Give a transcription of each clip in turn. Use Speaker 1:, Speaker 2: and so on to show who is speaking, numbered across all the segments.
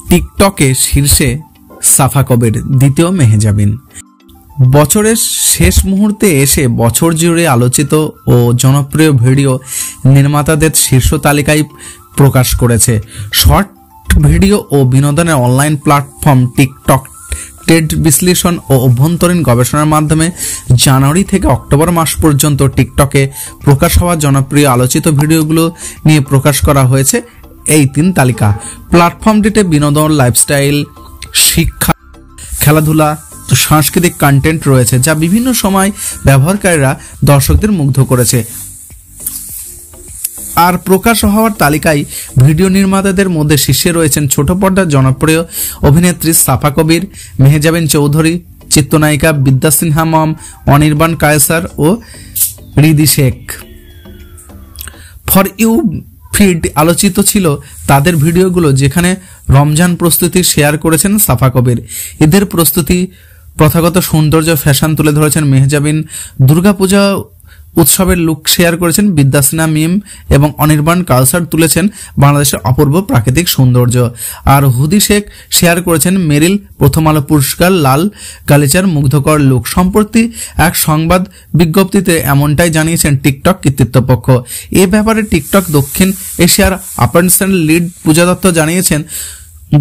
Speaker 1: টিকটকে শীর্ষে সাফা কবির, দ্বিতীয় মেহজাবিন। বছরের শেষ মুহূর্তে এসে বছর জুড়ে আলোচিত ও জনপ্রিয় ভিডিও নির্মাতাদের শীর্ষ তালিকায় প্রকাশ করেছে শর্ট ভিডিও ও বিনোদনের অনলাইন প্ল্যাটফর্ম টিকটক। টেড বিশ্লেষণ ও অভ্যন্তরীণ গবেষণার মাধ্যমে জানুয়ারি থেকে অক্টোবর মাস পর্যন্ত টিকটকে প্রকাশ হওয়া জনপ্রিয় আলোচিত ভিডিওগুলো নিয়ে প্রকাশ করা হয়েছে এই 3 তালিকা। প্ল্যাটফর্মটিতে বিনোদন, লাইফস্টাইল, শিক্ষা, খেলাধুলা, সাংস্কৃতিক কন্টেন্ট রয়েছে, যা বিভিন্ন সময় ব্যবহারকারীরা দর্শকদের মুগ্ধ করেছে। আর প্রকাশ হওয়ার তালিকায় ভিডিও নির্মাতাদের মধ্যে শীর্ষে রয়েছেন ছোট পর্দার জনপ্রিয় অভিনেত্রী সাফা কবির, মেহজাবিন চৌধুরী, চিত্রনায়িকা বিদ্যা সিনহা মম, অনির্বাণ কায়সার ও Ridi Sheikh. For you feed আলোচিত ছিল তাদের ভিডিওগুলো, যেখানে রমজান প্রস্তুতি শেয়ার করেছেন সাফা কবির। ঈদের প্রস্তুতি, প্রথাগত সৌন্দর্য, ফ্যাশন তুলে ধরেছেন মেহজাবিন। দুর্গাপূজা উৎসবের লুক শেয়ার করেছেন বিদ্যা সিনহা মিম এবং অনির্বাণ কালসার তুলেছেন বাংলাদেশের অপূর্ব প্রাকৃতিক সৌন্দর্য। আর হুদি শেখ শেয়ার করেছেন মেরিল প্রথম আলো পুরস্কার লাল গালিচার মুগ্ধকর লুক। সম্প্রতি এক সংবাদ বিজ্ঞপ্তিতে এমনটাই জানিয়েছেন টিকটক কর্তৃপক্ষ। এ ব্যাপারে টিকটক দক্ষিণ এশিয়ার অপারেশন লিড পূজা দত্ত জানিয়েছেন,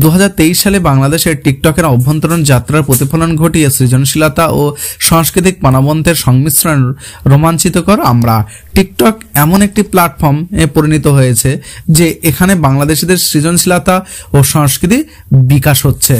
Speaker 1: 2023 সালে বাংলাদেশের টিকটকের অভ্যন্তরীণ যাত্রার প্রতিফলন ঘটিয়ে সৃজনশীলতা ও সাংস্কৃতিক প্রাণবন্তের সংমিশ্রণ রোমাঞ্চিতকর। আমরা টিকটক এমন একটি প্ল্যাটফর্মে পরিণত হয়েছে যে এখানে বাংলাদেশিদের সৃজনশীলতা ও সংস্কৃতি বিকাশ হচ্ছে।